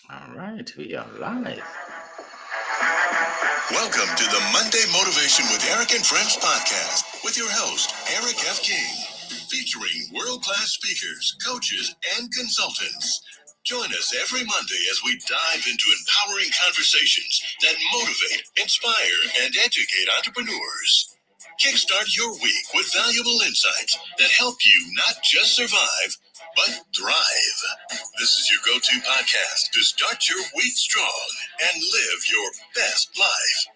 All right, we are live. Welcome to the Monday Motivation with Eric and Friends podcast with your host, Eric F. King, featuring world-class speakers, coaches, and consultants. Join us every Monday as we dive into empowering conversations that motivate, inspire, and educate entrepreneurs. Kickstart your week with valuable insights that help you not just survive, but thrive. This is your go-to podcast to start your week strong and live your best life.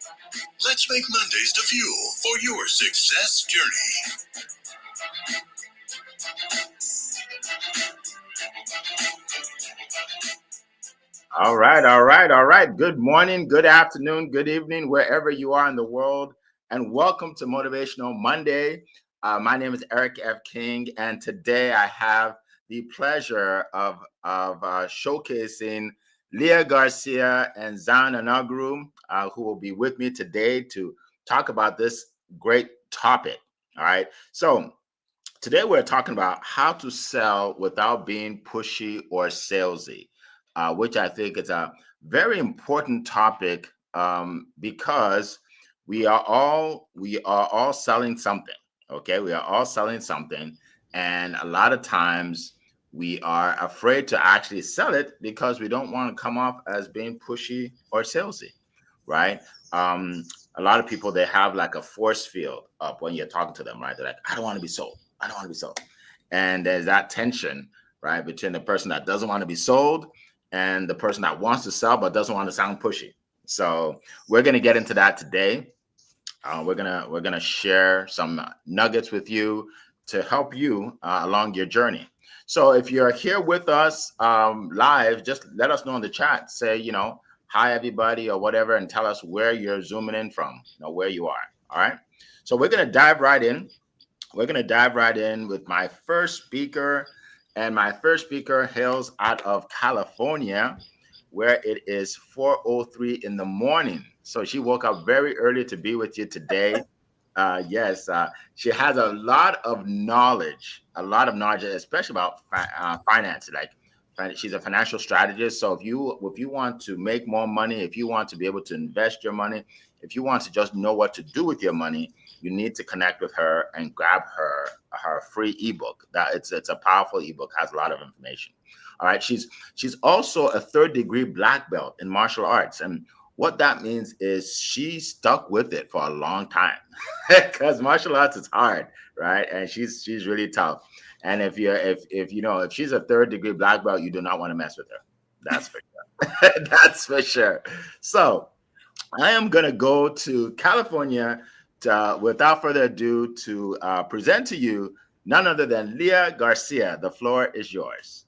Let's make Mondays the fuel for your success journey. All right. Good morning, good afternoon, good evening, wherever you are in the world, and welcome to Motivational Monday. My name is Eric F. King, and today I have the pleasure of showcasing Leah Garcia and Zan Anagru, who will be with me today to talk about this great topic. All right. So today we're talking about how to sell without being pushy or salesy, which I think is a very important topic because we are all selling something. Okay, we are all selling something, and a lot of times we are afraid to actually sell it because we don't want to come off as being pushy or salesy, right? Um, a lot of people, they have like a force field up when you're talking to them, right? They're like, I don't want to be sold. I don't want to be sold. And there's that tension, right, between the person that doesn't want to be sold and the person that wants to sell but doesn't want to sound pushy. So we're going to get into that today. We're gonna share some nuggets with you to help you along your journey. So if you're here with us live, just let us know in the chat. Say, hi everybody or whatever, and tell us where you're zooming in from, where you are. All right. So we're gonna dive right in. We're going to dive right in with my first speaker. And my first speaker hails out of California, where it is 4:03 in the morning. So she woke up very early to be with you today. Yes, she has a lot of knowledge, especially about finance. She's a financial strategist. So if you want to make more money, if you want to be able to invest your money, if you want to just know what to do with your money, you need to connect with her and grab her free ebook. That it's a powerful ebook, has a lot of information. All right, she's also a third degree black belt in martial arts, and what that means is she stuck with it for a long time because martial arts is hard, right? And she's really tough. And if she's a third degree black belt, you do not want to mess with her. That's for sure. That's for sure. So I am gonna go to California without further ado to present to you none other than Leah Garcia. The floor is yours.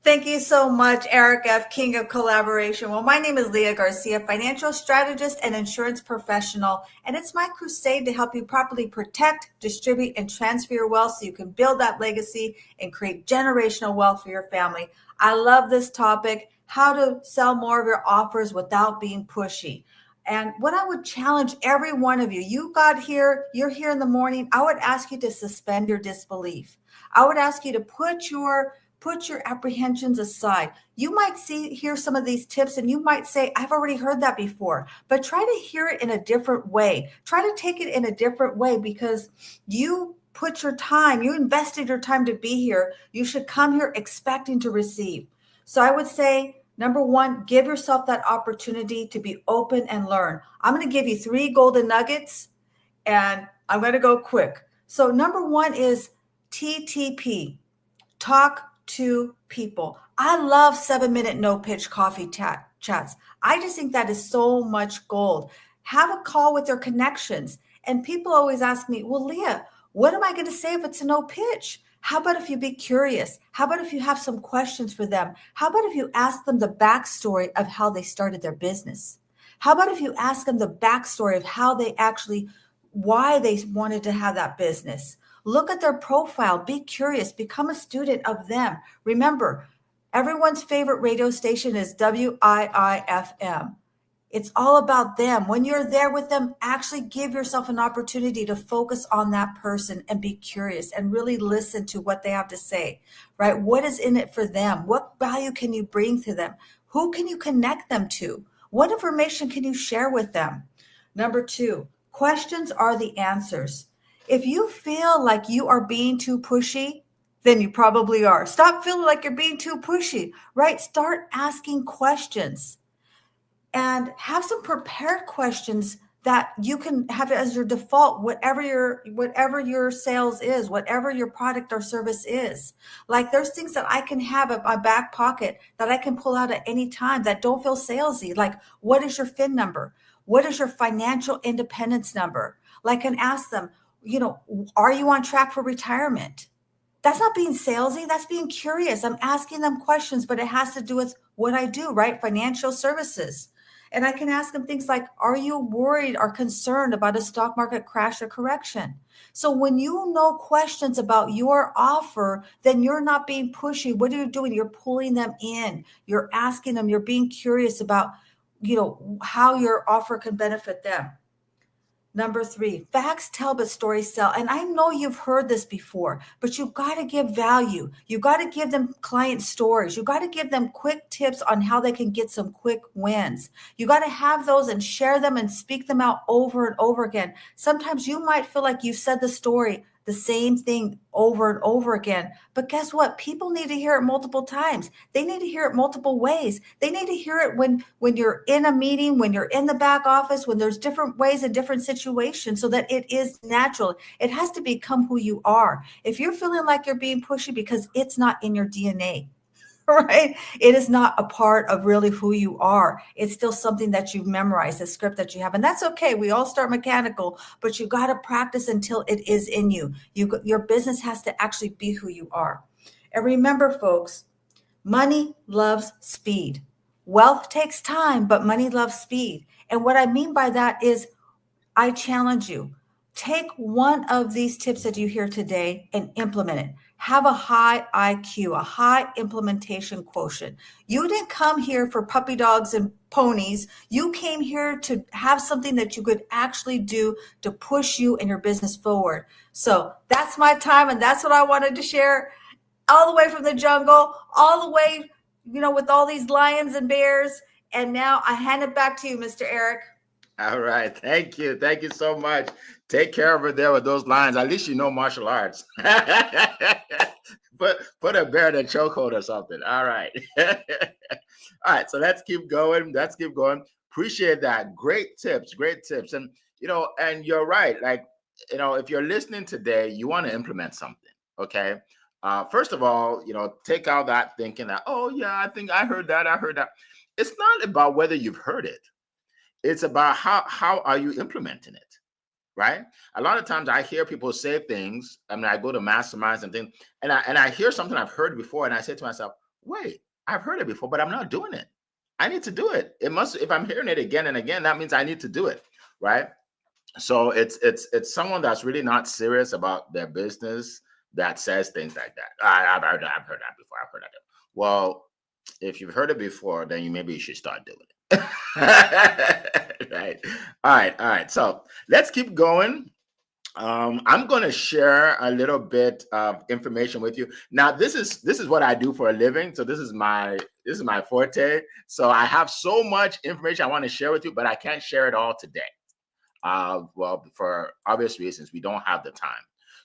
Thank you so much, Eric F., King of Collaboration. Well, my name is Leah Garcia, financial strategist and insurance professional, and it's my crusade to help you properly protect, distribute, and transfer your wealth so you can build that legacy and create generational wealth for your family. I love this topic, how to sell more of your offers without being pushy. And what I would challenge every one of you, you're here in the morning, I would ask you to suspend your disbelief. I would ask you to put your apprehensions aside. You might hear some of these tips and you might say, I've already heard that before, but try to hear it in a different way. Try to take it in a different way because you invested your time to be here. You should come here expecting to receive. So I would say, number one, give yourself that opportunity to be open and learn. I'm going to give you 3 golden nuggets and I'm going to go quick. So number one is TTP. Talk to people. I love 7-minute no pitch coffee chats. I just think that is so much gold. Have a call with your connections. And people always ask me, well, Leah, what am I going to say if it's a no pitch? How about if you be curious? How about if you have some questions for them? How about if you ask them the backstory of how they started their business? How about if you ask them the backstory of why they wanted to have that business? Look at their profile, be curious, become a student of them. Remember, everyone's favorite radio station is WIIFM. It's all about them. When you're there with them, actually give yourself an opportunity to focus on that person and be curious and really listen to what they have to say, right? What is in it for them? What value can you bring to them? Who can you connect them to? What information can you share with them? Number two, questions are the answers. If you feel like you are being too pushy, then you probably are. Stop feeling like you're being too pushy, right? Start asking questions and have some prepared questions that you can have as your default, whatever your sales is, whatever your product or service is. Like there's things that I can have in my back pocket that I can pull out at any time that don't feel salesy. Like, what is your fin number? What is your financial independence number? Like, and ask them, are you on track for retirement? That's not being salesy. That's being curious. I'm asking them questions, but it has to do with what I do, right? Financial services. And I can ask them things like, are you worried or concerned about a stock market crash or correction? So when you know questions about your offer, then you're not being pushy. What are you doing? You're pulling them in. You're asking them. You're being curious about, how your offer can benefit them. Number three, facts tell but stories sell. And I know you've heard this before, but you got to give value. You got to give them client stories. You got to give them quick tips on how they can get some quick wins. You got to have those and share them and speak them out over and over again. Sometimes you might feel like you've said the story, the same thing over and over again. But guess what? People need to hear it multiple times. They need to hear it multiple ways. They need to hear it when you're in a meeting, when you're in the back office, when there's different ways and different situations so that it is natural. It has to become who you are. If you're feeling like you're being pushy because it's not in your DNA, right? It is not a part of really who you are. It's still something that you've memorized, a script that you have. And that's okay. We all start mechanical, but you got to practice until it is in you. Your business has to actually be who you are. And remember, folks, money loves speed. Wealth takes time, but money loves speed. And what I mean by that is I challenge you. Take one of these tips that you hear today and implement it. Have a high IQ, a high implementation quotient. You didn't come here for puppy dogs and ponies. You came here to have something that you could actually do to push you and your business forward. So that's my time, and that's what I wanted to share, all the way from the jungle, all the way, with all these lions and bears. And now I hand it back to you, Mr. Eric. All right. Thank you. Thank you so much. Take care of her there with those lines. At least you know martial arts. Put a bear in a chokehold or something. All right. All right. So let's keep going. Let's keep going. Appreciate that. Great tips. Great tips. And and you're right. Like, if you're listening today, you want to implement something. Okay. First of all, take out that thinking that, oh yeah, I think I heard that. I heard that. It's not about whether you've heard it. It's about how are you implementing it, right? A lot of times I hear people say things. I mean, I go to masterminds and things, and I hear something I've heard before, and I say to myself, "Wait, I've heard it before, but I'm not doing it. I need to do it. It must. If I'm hearing it again and again, that means I need to do it, right?" So it's someone that's really not serious about their business that says things like that. I've heard that before. I've heard that. Well, if you've heard it before, then maybe you should start doing it. Right. All right. So let's keep going. I'm going to share a little bit of information with you. Now, this is what I do for a living. So this is my forte. So I have so much information I want to share with you, but I can't share it all today. Well, for obvious reasons, we don't have the time.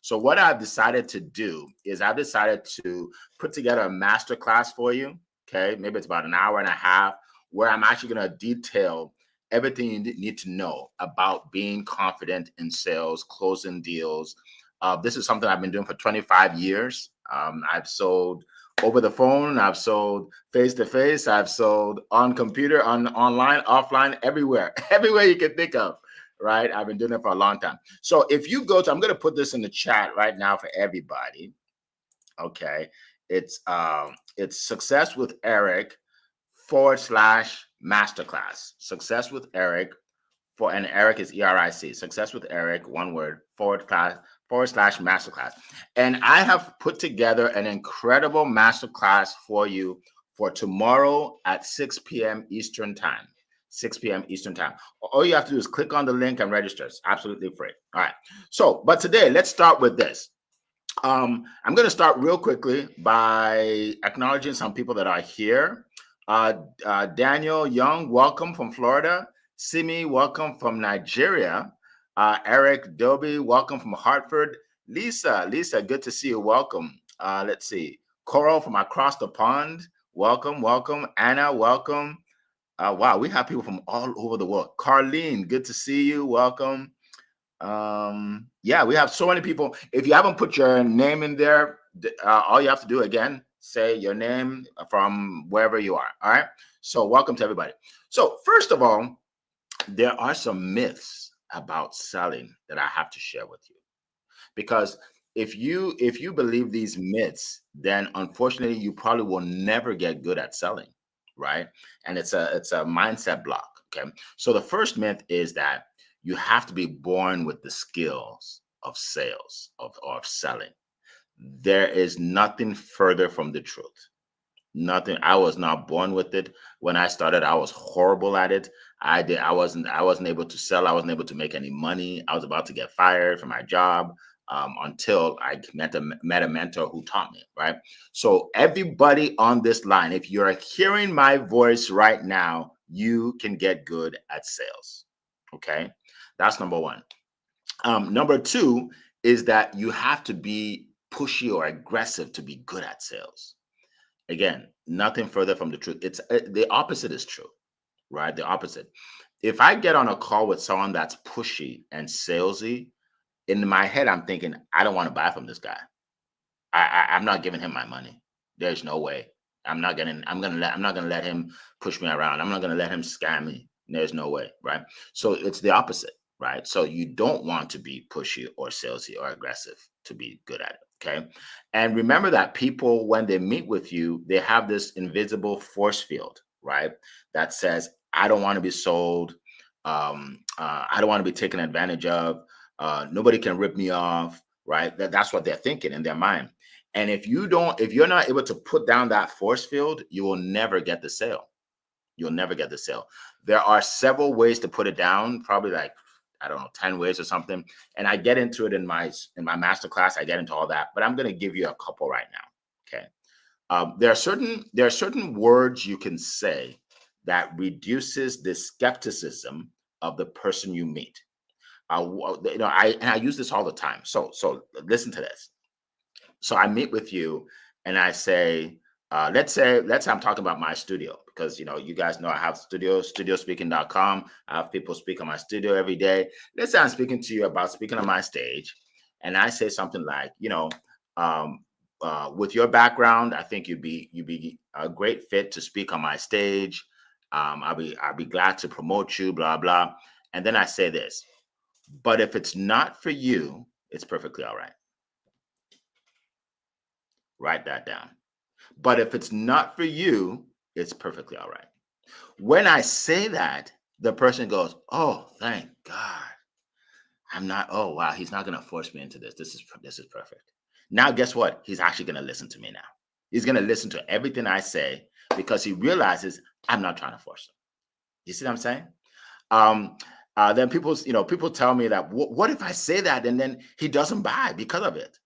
So what I've decided to do is I've decided to put together a master class for you. Okay, maybe it's about an hour and a half, where I'm actually going to detail everything you need to know about being confident in sales, closing deals. This is something I've been doing for 25 years. I've sold over the phone. I've sold face to face. I've sold on computer, online, offline, everywhere, everywhere you can think of. Right. I've been doing it for a long time. So if you go to, I'm going to put this in the chat right now for everybody. Okay. It's Success with Eric /masterclass. Success with Eric and Eric is ERIC. Success with Eric, one word, / masterclass. And I have put together an incredible masterclass for you for tomorrow at 6 p.m. Eastern time. 6 p.m. Eastern time. All you have to do is click on the link and register. It's absolutely free. All right. So, but today, let's start with this. I'm going to start real quickly by acknowledging some people that are here. Daniel Young, welcome from Florida. Simi, welcome from Nigeria. Eric Doby, welcome from Hartford. Lisa, good to see you. Welcome. Let's see. Coral from across the pond, welcome, welcome. Anna, welcome. Wow, we have people from all over the world. Carlene, good to see you. Welcome. Yeah, we have so many people. If you haven't put your name in there, all you have to do again, say your name from wherever you are. All right. So welcome to everybody. So first of all, there are some myths about selling that I have to share with you, because if you believe these myths, then unfortunately you probably will never get good at selling, right? And it's a mindset block. Okay. So the first myth is that you have to be born with the skills of sales, of selling. There is nothing further from the truth. Nothing. I was not born with it. When I started, I was horrible at it. I wasn't able to sell. I wasn't able to make any money. I was about to get fired from my job, until I met a mentor who taught me, right? So everybody on this line, if you're hearing my voice right now, you can get good at sales. Okay. That's number one. Number two is that you have to be pushy or aggressive to be good at sales. Again, nothing further from the truth. It's the opposite is true, right? The opposite. If I get on a call with someone that's pushy and salesy, in my head, I'm thinking, I don't want to buy from this guy. I'm not giving him my money. There's no way. I'm not gonna let him push me around. I'm not gonna let him scam me. There's no way, right? So it's the opposite, right? So you don't want to be pushy or salesy or aggressive to be good at it. Okay. And remember that people, when they meet with you, they have this invisible force field, right? That says, I don't want to be sold. I don't want to be taken advantage of. Nobody can rip me off, right? That's what they're thinking in their mind. And if you're not able to put down that force field, you will never get the sale. You'll never get the sale. There are several ways to put it down, probably like, I don't know, 10 ways or something. And I get into it in my master class. I get into all that, but I'm going to give you a couple right now. Okay. There are certain words you can say that reduces the skepticism of the person you meet. I use this all the time. So listen to this. So I meet with you and I say, let's say I'm talking about my studio, because you guys know I have studiospeaking.com. I have people speak on my studio every day. Let's say I'm speaking to you about speaking on my stage, and I say something like, um, with your background, I think you'd be a great fit to speak on my stage. I'll be glad to promote you, blah blah. And then I say this, but if it's not for you, it's perfectly all right. Write that down. But if it's not for you, it's perfectly all right. When I say that, the person goes, "Oh, thank God. I'm not, oh wow, he's not gonna force me into this. This is perfect." Now, guess what? He's actually gonna listen to me now. He's gonna listen to everything I say because he realizes I'm not trying to force him. You see what I'm saying? Um, then people tell me that, what if I say that and then he doesn't buy because of it?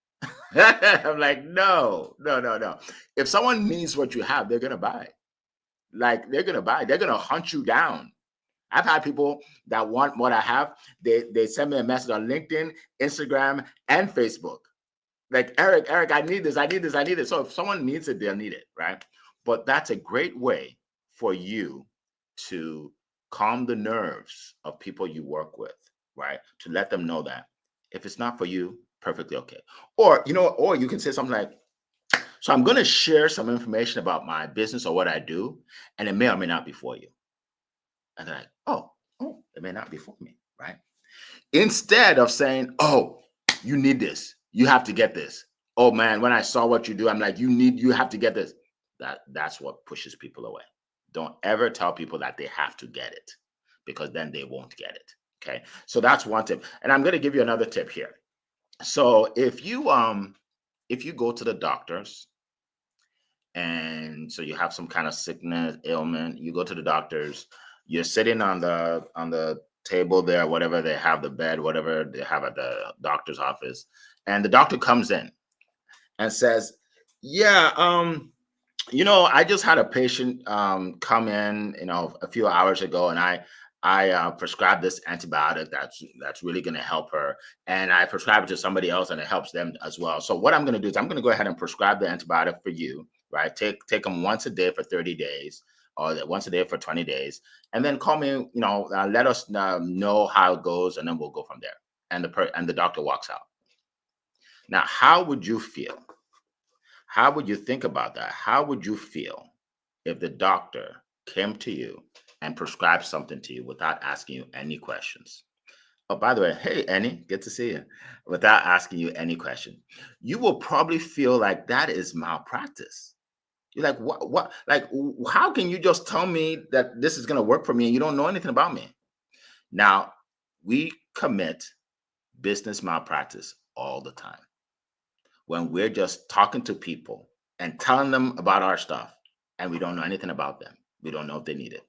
I'm like, no, no, no, no. If someone needs what you have, they're gonna buy. Like, they're gonna buy. They're gonna hunt you down. I've had people that want what I have. They send me a message on LinkedIn, Instagram, and Facebook. Like, Eric, I need this, I need this, I need it. So if someone needs it, they'll need it, right? But that's a great way for you to calm the nerves of people you work with, right? To let them know that if it's not for you, perfectly okay. Or you can say something like, so I'm going to share some information about my business or what I do, and it may or may not be for you. And they're like, oh, it may not be for me, right? Instead of saying, oh, you need this, you have to get this. Oh man, when I saw what you do, I'm like, you have to get this. That's what pushes people away. Don't ever tell people that they have to get it, because then they won't get it. Okay. So that's one tip. And I'm going to give you another tip here. So if you go to the doctors, and so you have some kind of sickness, ailment, you go to the doctors, you're sitting on the table there, whatever they have, the bed, whatever they have at the doctor's office, and the doctor comes in and says, yeah, I just had a patient come in, a few hours ago, and I prescribed this antibiotic that's really going to help her, and I prescribed it to somebody else, and it helps them as well. So what I'm going to do is I'm going to go ahead and prescribe the antibiotic for you, right? Take them once a day for 30 days, or once a day for 20 days, and then call me. Let us know how it goes, and then we'll go from there. And the doctor walks out. Now, how would you feel? How would you think about that? How would you feel if the doctor came to you and prescribed something to you without asking you any questions? Oh, by the way, hey, Annie, good to see you. Without asking you any question, you will probably feel like that is malpractice. You're like, what, like, how can you just tell me that this is going to work for me and you don't know anything about me? Now, we commit business malpractice all the time when we're just talking to people and telling them about our stuff and we don't know anything about them. We don't know if they need it.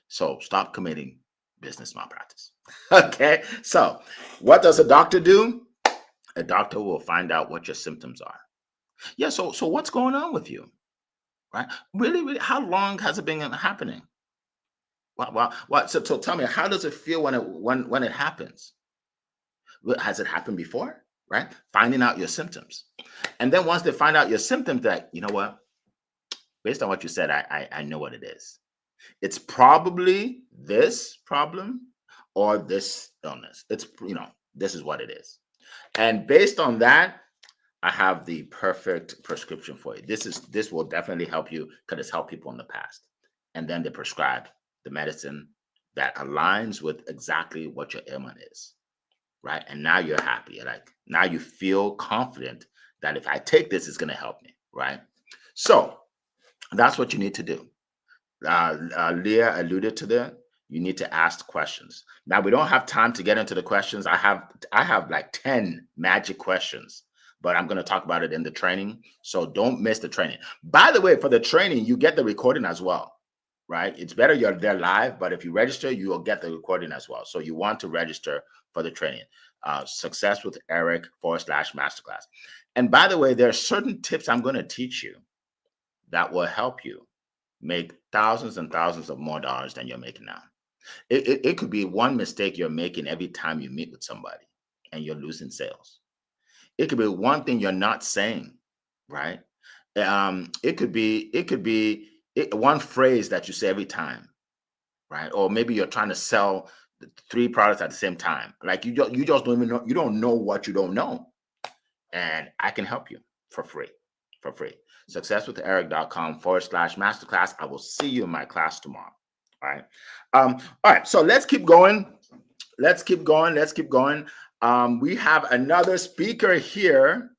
So stop committing business malpractice. Okay. So what does a doctor do? A doctor will find out what your symptoms are. Yeah. So what's going on with you? Right? Really, really, how long has it been happening? So tell me, how does it feel when it happens? Has it happened before? Right? Finding out your symptoms. And then once they find out your symptoms, that you know what, based on what you said, I know what it is. It's probably this problem or this illness. This is what it is. And based on that, I have the perfect prescription for you. This will definitely help you because it's helped people in the past. And then they prescribe the medicine that aligns with exactly what your ailment is. Right. And now you're happy. Like now you feel confident that if I take this, it's going to help me. Right. So that's what you need to do. Leah alluded to that. You need to ask questions. Now we don't have time to get into the questions. I have like 10 magic questions, but I'm going to talk about it in the training. So don't miss the training. By the way, for the training, you get the recording as well, right? It's better you're there live, but if you register, you will get the recording as well. So you want to register for the training. Success with Eric /masterclass. And by the way, there are certain tips I'm going to teach you that will help you make thousands and thousands of more dollars than you're making now. It could be one mistake you're making every time you meet with somebody and you're losing sales. It could be one thing you're not saying, right? It could be one phrase that you say every time, right? Or maybe you're trying to sell three products at the same time. Like you just don't even know, you don't know what you don't know. And I can help you for free. For free. Successwitheric.com /masterclass. I will see you in my class tomorrow. All right. All right. So let's keep going. Let's keep going. Let's keep going. We have another speaker here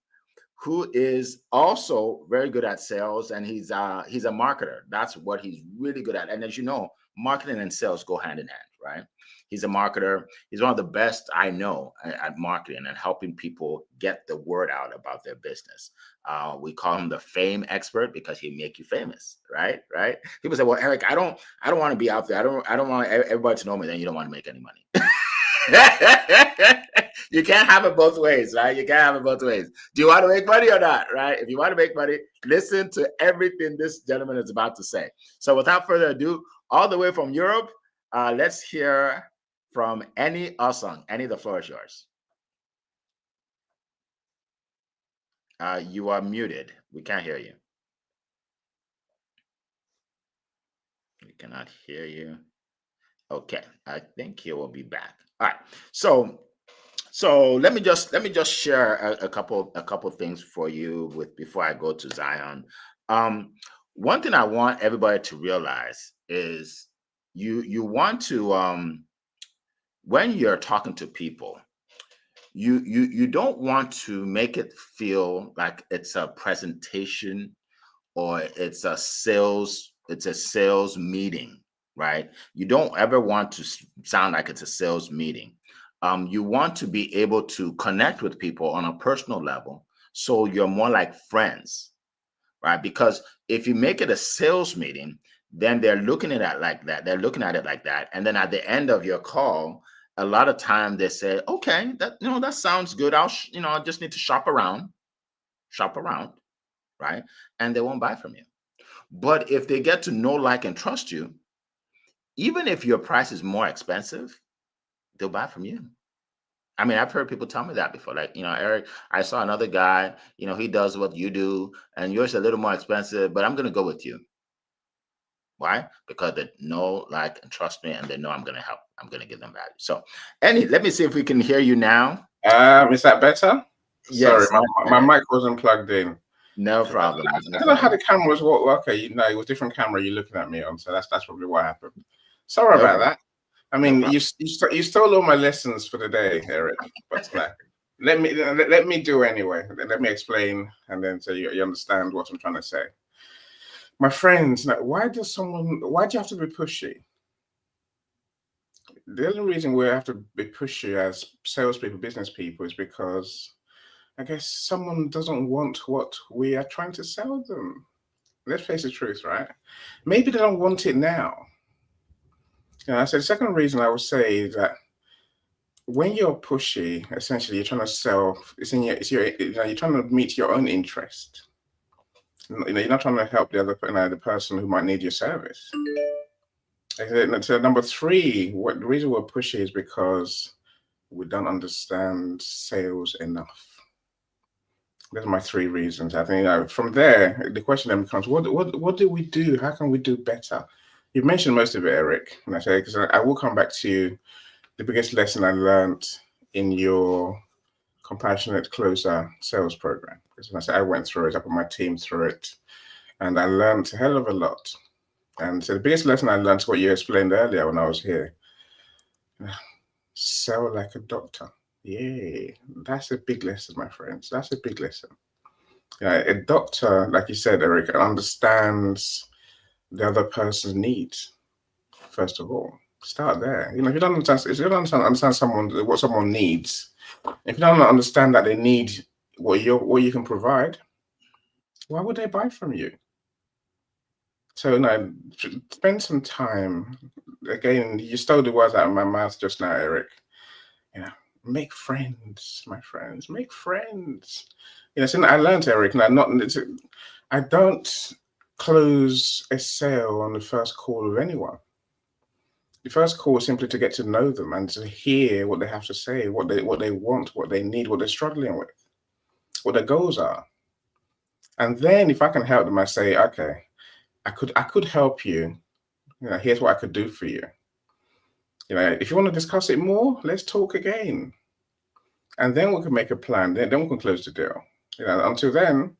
who is also very good at sales, and he's a marketer. That's what he's really good at. And as you know, marketing and sales go hand in hand, right? He's a marketer. He's one of the best I know at marketing and helping people get the word out about their business. We call him the fame expert because he make you famous, right? Right? People say, "Well, Eric, I don't want to be out there. I don't want everybody to know me." Then you don't want to make any money. You can't have it both ways, right? You can't have it both ways. Do you want to make money or not, right? If you want to make money, listen to everything this gentleman is about to say. So without further ado, all the way from Europe, let's hear from Annie Osung. Annie, the floor is yours. You are muted. We can't hear you. We cannot hear you. Okay, I think he will be back. All right. So let me just share a couple things for you before I go to Zion. One thing I want everybody to realize is you want to when you're talking to people, you don't want to make it feel like it's a presentation or it's a sales meeting, right? You don't ever want to sound like it's a sales meeting. You want to be able to connect with people on a personal level, so you're more like friends, right? Because if you make it a sales meeting, then they're looking at it like that. They're looking at it like that, and then at the end of your call, a lot of time they say, "Okay, that sounds good. I just need to shop around, right?" And they won't buy from you. But if they get to know, like, and trust you, even if your price is more expensive, they'll buy from you. I mean, I've heard people tell me that before. Like, Eric, I saw another guy, he does what you do, and yours is a little more expensive, but I'm going to go with you. Why? Because they know, like, and trust me, and they know I'm going to help. I'm going to give them value. So, let me see if we can hear you now. Is that better? Sorry, Yes. my mic wasn't plugged in. No problem. I don't know how the cameras work. Okay, it was different camera you're looking at me on, so that's probably what happened. Sorry about that. I mean, you stole all my lessons for the day, Eric. But let me do anyway. Let me explain, and then so you understand what I'm trying to say. My friends, why do you have to be pushy? The only reason we have to be pushy as salespeople, business people, is because I guess someone doesn't want what we are trying to sell them. Let's face the truth, right? Maybe they don't want it now. So the second reason I would say is that when you're pushy, essentially you're trying to sell. You're trying to meet your own interest. You're not trying to help the other person who might need your service. So number three, the reason we're pushy is because we don't understand sales enough. Those are my three reasons. I think from there, the question then becomes, what do we do? How can we do better? You've mentioned most of it, Eric. And I say, because I will come back to the biggest lesson I learned in your Compassionate Closer sales program. Because I say I went through it, I put my team through it, and I learned a hell of a lot. And so the biggest lesson I learned is what you explained earlier when I was here. Sell like a doctor. Yeah, that's a big lesson, my friends. That's a big lesson. A doctor, like you said, Eric, understands the other person's needs. First of all, start there. If you don't understand what someone needs, if you don't understand that they need what you can provide, why would they buy from you? So spend some time. Again, you stole the words out of my mouth just now, Eric. Make friends, my friends. Make friends. So I learned, Eric. I don't close a sale on the first call of anyone. The first call is simply to get to know them and to hear what they have to say, what they want, what they need, what they're struggling with, what their goals are. And then if I can help them, I say, okay, I could help you. Here's what I could do for you. If you want to discuss it more, let's talk again. And then we can make a plan. Then we can close the deal. Until then,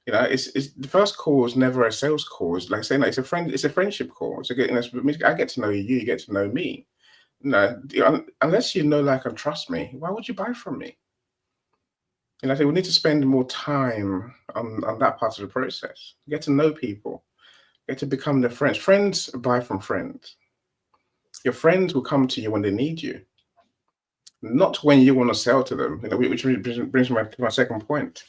it's the first call is never a sales call. It's like saying it's a friendship call. So I get to know you, you get to know me. Unless you know, like, and trust me, why would you buy from me? I think we need to spend more time on that part of the process. Get to know people. Get to become their friends. Friends buy from friends. Your friends will come to you when they need you, not when you want to sell to them. Which brings me to my second point.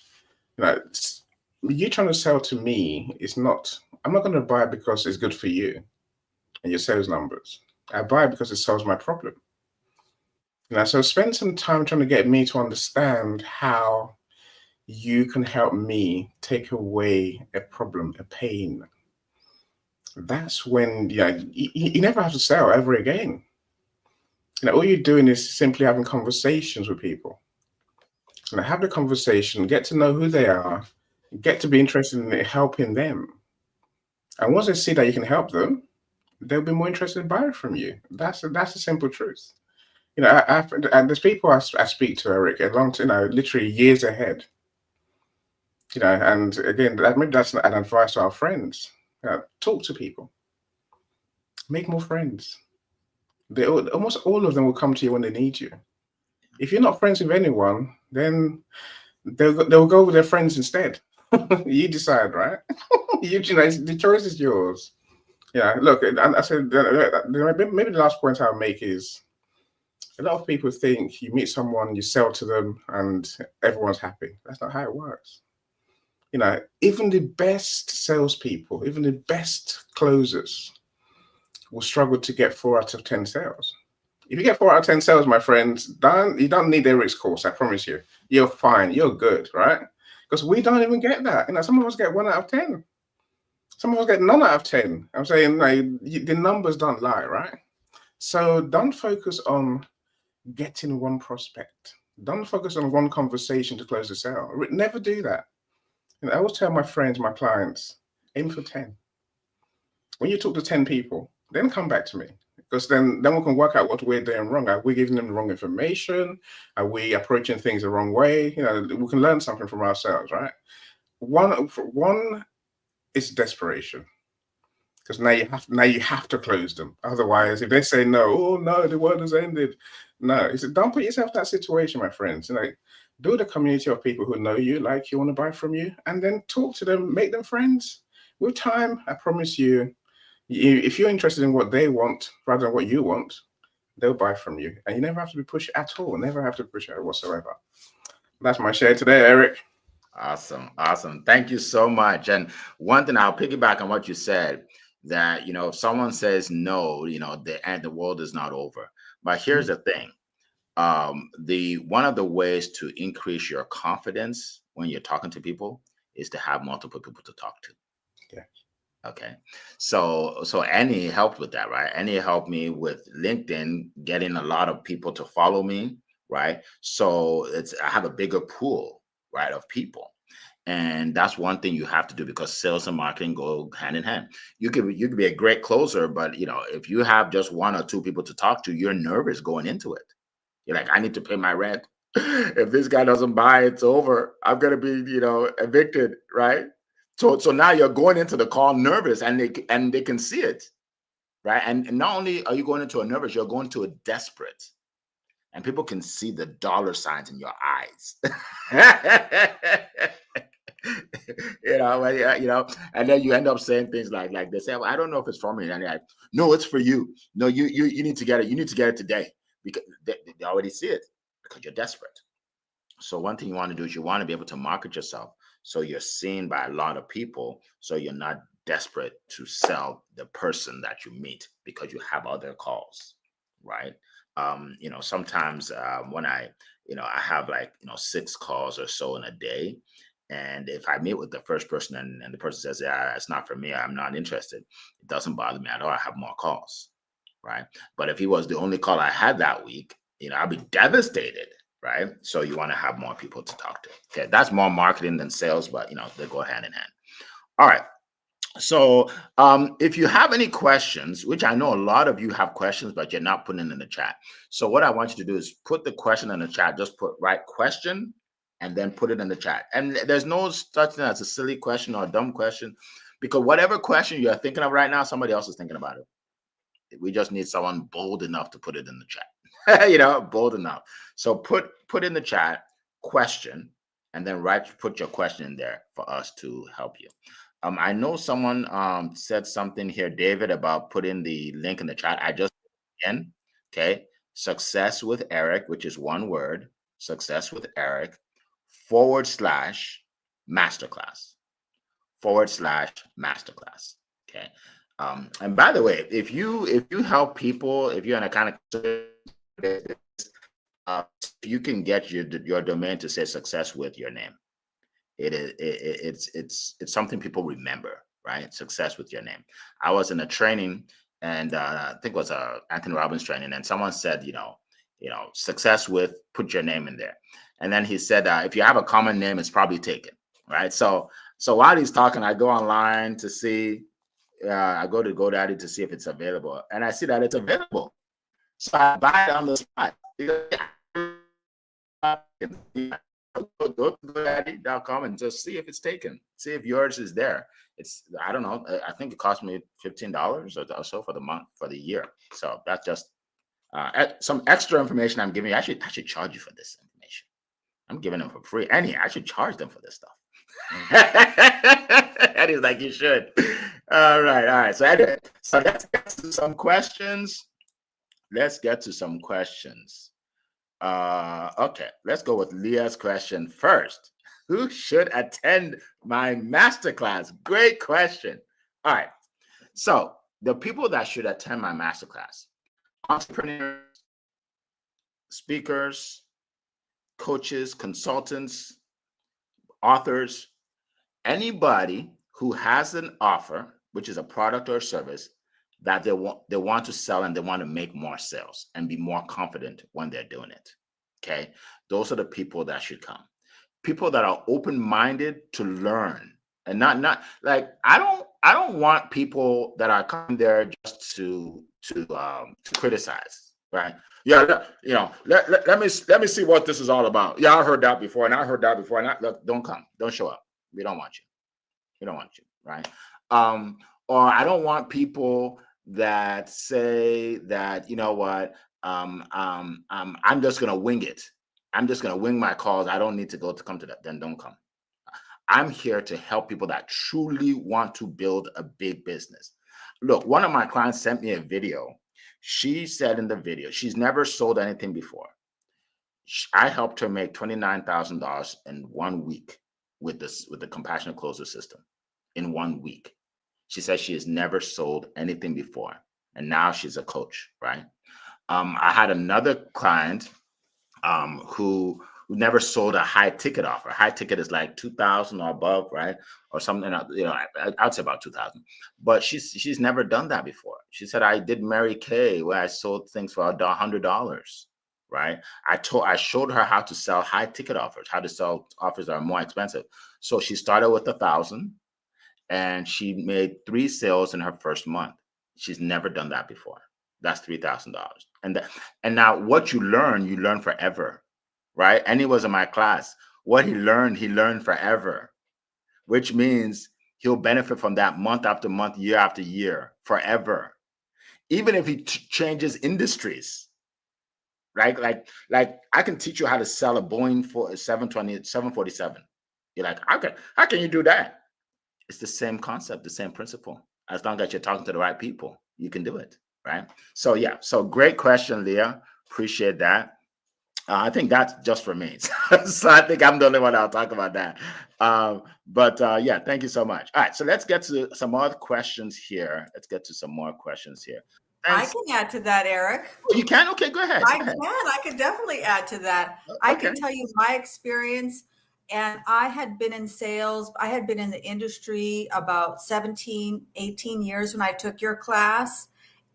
You trying to sell to me is not. I'm not going to buy because it's good for you and your sales numbers. I buy because it solves my problem. So spend some time trying to get me to understand how you can help me take away a problem, a pain. That's when you never have to sell ever again. All you're doing is simply having conversations with people. Have the conversation, get to know who they are, get to be interested in helping them. And once they see that you can help them, they'll be more interested in buying from you. That's a simple truth. There's people I speak to, Eric, literally years ahead. And again, maybe that's an advice to our friends. Talk to people. Make more friends. Almost all of them will come to you when they need you. If you're not friends with anyone, then they'll go with their friends instead. You decide, right? The choice is yours. Look, I said maybe the last point I'll make is a lot of people think you meet someone, you sell to them, and everyone's happy. That's not how it works. Even the best salespeople, even the best closers will struggle to get 4 out of 10 sales. If you get 4 out of 10 sales, my friends, you don't need Eric's course. I promise you. You're fine. You're good, right? Because we don't even get that. Some of us get 1 out of 10. Some of us get none out of 10. I'm saying, like, the numbers don't lie, right? So don't focus on getting one prospect. Don't focus on one conversation to close the sale. Never do that. And I always tell my friends, my clients, aim for 10. When you talk to 10 people, then come back to me. Because then we can work out what we're doing wrong. Are we giving them the wrong information? Are we approaching things the wrong way? We can learn something from ourselves, right? One is desperation. Because now you have to close them. Otherwise, if they say no, oh no, the world has ended. No, don't put yourself in that situation, my friends. Build a community of people who know you, like you, want to buy from you, and then talk to them, make them friends. With time, I promise you, if you're interested in what they want rather than what you want, they'll buy from you, and you never have to be pushed at all. Never have to push it whatsoever. That's my share today, Eric. Awesome. Awesome. Thank you so much. And one thing, I'll piggyback on what you said, that, if someone says no, the world is not over. But here's the thing. The one of the ways to increase your confidence when you're talking to people is to have multiple people to talk to. Yeah. Okay. So Annie helped with that, right? Annie helped me with LinkedIn, getting a lot of people to follow me, right? So I have a bigger pool, right, of people. And that's one thing you have to do, because sales and marketing go hand in hand. You could be a great closer, but if you have just one or two people to talk to, you're nervous going into it. You're like, I need to pay my rent. If this guy doesn't buy, it's over. I'm gonna be, evicted, right? So now you're going into the call nervous, and they can see it, right? And not only are you going into a nervous, you're going to a desperate, and people can see the dollar signs in your eyes. And then you end up saying things like they say, well, I don't know if it's for me, and they're like, no, it's for you. No, you need to get it. You need to get it today, because they already see it, because you're desperate. So one thing you want to do is you want to be able to market yourself so you're seen by a lot of people, so you're not desperate to sell the person that you meet because you have other calls, right? Sometimes when I have like 6 calls or so in a day, and if I meet with the first person, and the person says, yeah, it's not for me, I'm not interested, it doesn't bother me at all. I have more calls, right? But if he was the only call I had that week, I'd be devastated, right? So you want to have more people to talk to. Okay, that's more marketing than sales, but they go hand in hand. All right. So if you have any questions, which I know a lot of you have questions, but you're not putting in the chat. So what I want you to do is put the question in the chat. Just write question and then put it in the chat. And there's no such thing as a silly question or a dumb question, because whatever question you're thinking of right now, somebody else is thinking about it. We just need someone bold enough to put it in the chat. Bold enough. So put in the chat question, and then put your question in there for us to help you. I know someone said something here, David, about putting the link in the chat. I just again, okay. Success with Eric, which is one word. Success with Eric /masterclass /masterclass. Okay. And by the way, if you help people, if you're in a kind of you can get your domain to say success with your name. It's something people remember, right? Success with your name. I was in a training, and I think it was a Anthony Robbins training, and someone said, success with, put your name in there. And then he said, if you have a common name, it's probably taken, right? So while he's talking, I go online to see, I go to GoDaddy to see if it's available, and I see that it's available. So I buy it on the spot. Go to GoDaddy.com and just see if it's taken. See if yours is there. I don't know. I think it cost me $15 or so for the month, for the year. So that's just some extra information I'm giving you. I should charge you for this information. I'm giving them for free. I should charge them for this stuff. And he's like, you should. All right. So let's get to some questions. Okay, let's go with Leah's question first. Who should attend my masterclass? Great question. All right. So the people that should attend my masterclass: entrepreneurs, speakers, coaches, consultants, authors, anybody who has an offer, which is a product or a service that they want to sell, and they want to make more sales and be more confident when they're doing it. Okay, those are the people that should come. People that are open-minded to learn, and not like I don't want people that are coming there just to criticize, right? Yeah, let me see what this is all about. Yeah, I heard that before, and I heard that before, and look, don't come, don't show up. We don't want you. We don't want you, right? Um, or I don't want people that say that, you know what, I'm just gonna wing it. I'm just gonna wing my calls. I don't need to go to come to that. Then don't come. I'm here to help people that truly want to build a big business. Look, one of my clients sent me a video. She said in the video she's never sold anything before. I helped her make $29,000 in 1 week with the compassionate closer system in 1 week. She says she has never sold anything before, and now she's a coach, right? I had another client who never sold a high ticket offer. High ticket is like 2,000 or above, right? Or something. I'd say about 2,000. But she's never done that before. She said, I did Mary Kay where I sold things for $100, right? I showed her how to sell high ticket offers, how to sell offers that are more expensive. So she started with 1,000, and she made 3 sales in her first month. She's never done that before. That's $3,000. And now what you learn forever, right? And he was in my class. What he learned forever, which means he'll benefit from that month after month, year after year, forever. Even if he changes industries, right? Like I can teach you how to sell a Boeing for a 747. You're like, how can you do that? It's the same concept, the same principle. As long as you're talking to the right people, you can do it, right? So yeah, so great question, Leah. Appreciate that. I think that's just for me. So I think I'm the only one that'll talk about that. But yeah, thank you so much. All right, so let's get to some more questions here. Let's get to some more questions here. I Thanks. can add to that, Eric. Oh, you can? Okay, go ahead. I Go ahead. can. I could definitely add to that. I Okay. can tell you my experience. And I had been in sales. I had been in the industry about 17, 18 years when I took your class.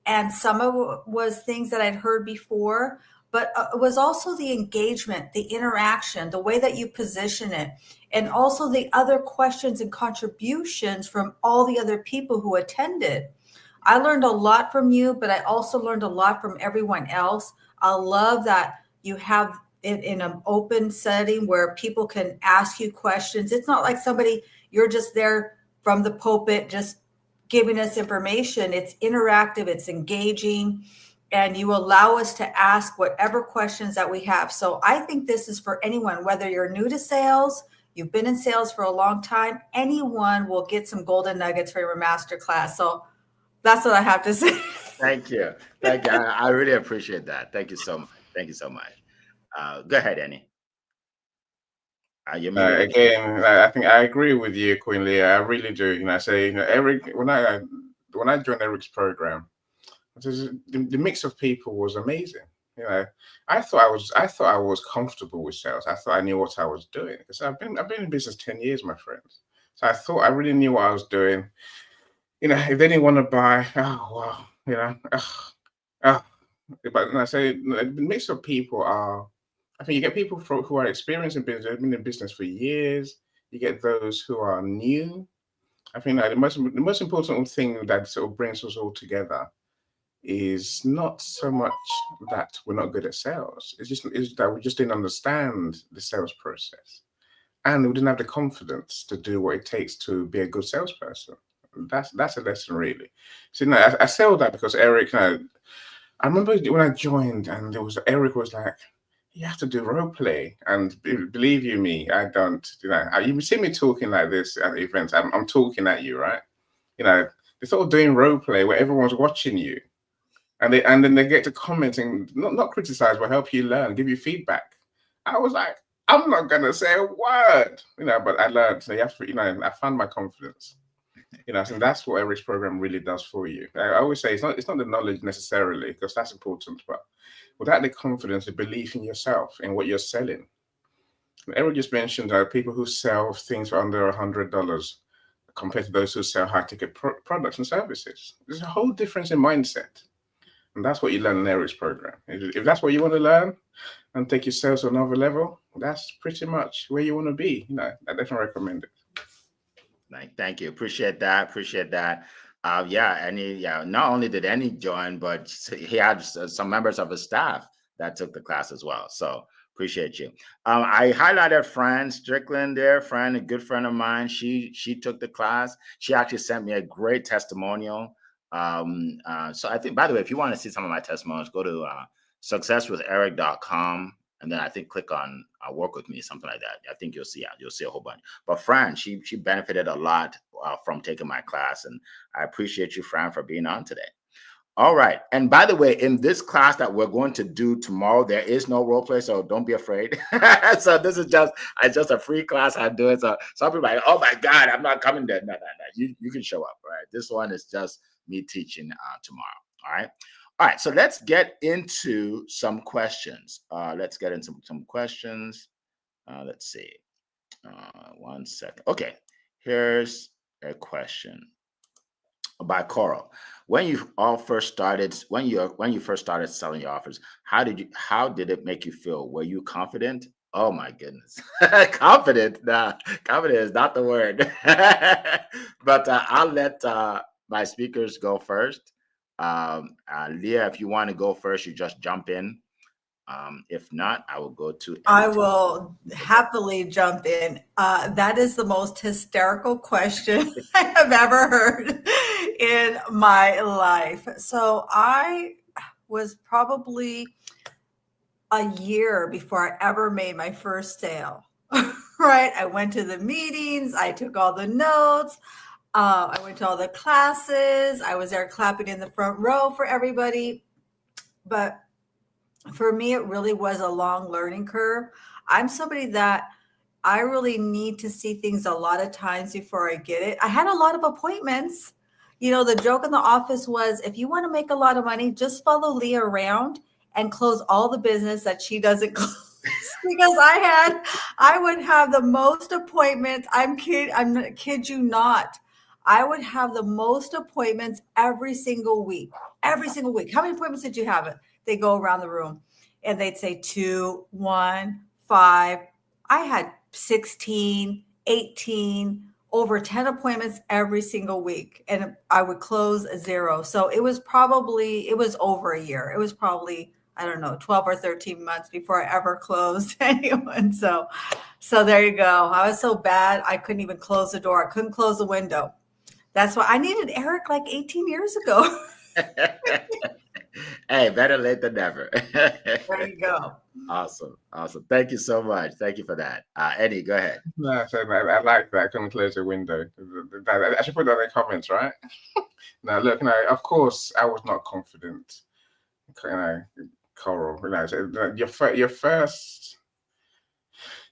And some of it was things that I'd heard before, but it was also the engagement, the interaction, the way that you position it, and also the other questions and contributions from all the other people who attended. I learned a lot from you, but I also learned a lot from everyone else. I love that you have it in an open setting where people can ask you questions. It's not like somebody, you're just there from the pulpit, just giving us information. It's interactive, it's engaging, and you allow us to ask whatever questions that we have. So I think this is for anyone, whether you're new to sales, you've been in sales for a long time, anyone will get some golden nuggets for your master class. So that's what I have to say. Thank you. Thank you. I really appreciate that. Thank you so much. Thank you so much. Go ahead, Annie. You're muted again. Again, I think I agree with you, Queen Leah. I really do. I say, Eric, when I joined Eric's program, the mix of people was amazing. I thought I was comfortable with sales. I thought I knew what I was doing because I've been in business 10 years, my friends. So I thought I really knew what I was doing. If they didn't want to buy, oh wow, oh. But I say the mix of people are. I think you get people who are experienced in business, they've been in business for years. You get those who are new. I think that the most important thing that sort of brings us all together is not so much that we're not good at sales. It's that we just didn't understand the sales process, and we didn't have the confidence to do what it takes to be a good salesperson. That's a lesson, really. So I say all that because Eric. I remember when I joined, and Eric was like, "You have to do role play," and believe you me, I don't. You see me talking like this at events. I'm talking at you, right? They're sort of doing role play where everyone's watching you, and then they get to comment and not criticize, but help you learn, give you feedback. I was like, I'm not gonna say a word, but I learned. So you have to, I found my confidence. I think that's what Eric's program really does for you. I always say it's not the knowledge necessarily, because that's important, but without the confidence, the belief in yourself and what you're selling. Eric just mentioned people who sell things for under $100. compared to those who sell high-ticket products and services. There's a whole difference in mindset. And that's what you learn in Eric's program. If that's what you want to learn and take your sales to another level, that's pretty much where you want to be. I definitely recommend it. Thank you. Appreciate that. Not only did Annie join, but he had some members of his staff that took the class as well. So appreciate you. I highlighted Fran Strickland there. Fran, a good friend of mine. She took the class. She actually sent me a great testimonial. So I think, by the way, if you want to see some of my testimonials, go to successwitheric.com. And then I think click on work with me, something like that. I think you'll see a whole bunch. But Fran, she benefited a lot from taking my class. And I appreciate you, Fran, for being on today. All right. And by the way, in this class that we're going to do tomorrow, there is no role play, so don't be afraid. So this is just a free class I'm doing. So some people are like, oh my God, I'm not coming there. No. You can show up, right? This one is just me teaching tomorrow. All right. All right, so let's get into some questions. Let's see. 1 second. Okay, here's a question by Coral. When you first started selling your offers, how did it make you feel? Were you confident? Oh my goodness, confident? Nah, confident is not the word. But I'll let my speakers go first. Leah, if you want to go first, you just jump in. If not, I will go to. I will happily jump in. That is the most hysterical question I have ever heard in my life. So I was probably a year before I ever made my first sale. Right? I went to the meetings. I took all the notes. I went to all the classes. I was there clapping in the front row for everybody. But for me, it really was a long learning curve. I'm somebody that I really need to see things a lot of times before I get it. I had a lot of appointments. The joke in the office was, if you want to make a lot of money, just follow Leah around and close all the business that she doesn't close. Because I would have the most appointments. I'm kid you not. I would have the most appointments every single week. Every single week. How many appointments did you have? They go around the room and they'd say 2, 1, 5. I had 16, 18, over 10 appointments every single week. And I would close 0. So it was over a year. It was probably, I don't know, 12 or 13 months before I ever closed anyone. So there you go. I was so bad. I couldn't even close the door. I couldn't close the window. That's why I needed Eric like 18 years ago. Hey, better late than never. There you go. Awesome. Thank you so much. Thank you for that. Eddie, go ahead. No, so I like that. Couldn't close the window. I should put that in the comments, right? Now, look, of course, I was not confident. Coral,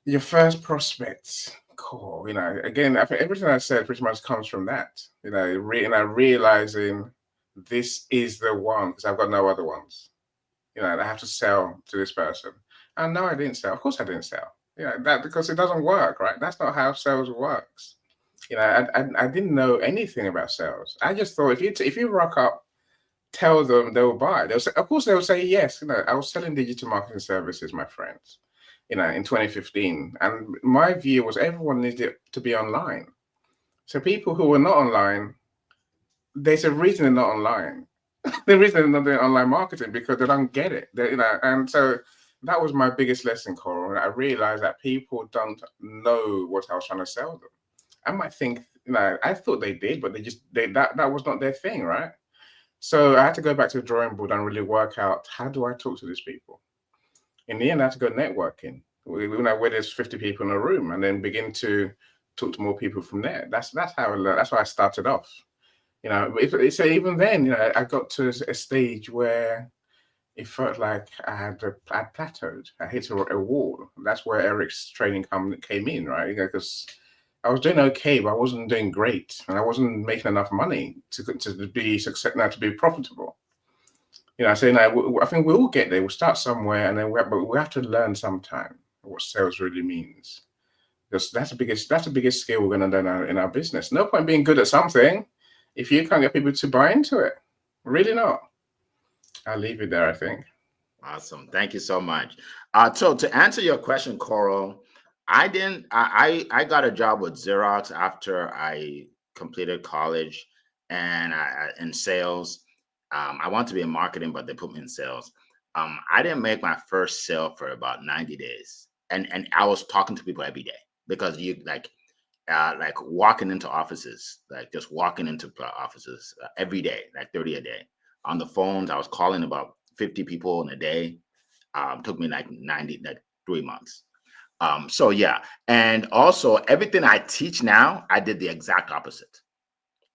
your prospects call. Again, I think everything I said pretty much comes from that. Realizing this is the one, because I've got no other ones. I have to sell to this person. And no, I didn't sell. Of course I didn't sell. That because it doesn't work, right? That's not how sales works. I didn't know anything about sales. I just thought if you rock up, tell them, they'll buy. Of course they'll say yes. I was selling digital marketing services, my friends, in 2015. And my view was everyone needed to be online. So people who were not online, there's a reason they're not online. The reason they're not doing online marketing because they don't get it. And so that was my biggest lesson, Coral. I realized that people don't know what I was trying to sell them. I might think, I thought they did, but that was not their thing, right? So I had to go back to the drawing board and really work out, how do I talk to these people? In the end, I had to go networking. Where there's 50 people in a room, and then begin to talk to more people from there. That's how I learned. That's how I started off. So even then, I got to a stage where it felt like I had plateaued. I hit a wall. That's where Eric's training came in, right? Because I was doing okay, but I wasn't doing great, and I wasn't making enough money to be successful, to be profitable. I think we all get there. We'll start somewhere, and then we have to learn sometime what sales really means. Because that's the biggest skill we're going to learn in our business. No point being good at something if you can't get people to buy into it. Really not. I'll leave it there, I think. Awesome. Thank you so much. So to answer your question, Coral, I didn't. I got a job with Xerox after I completed college, and in sales. I want to be in marketing, but they put me in sales. I didn't make my first sale for about 90 days, and I was talking to people every day because you like walking into offices, like just walking into offices every day, like 30 a day. On the phones, I was calling about 50 people in a day. Took me like 90, like 3 months. So yeah. And also everything I teach now, I did the exact opposite.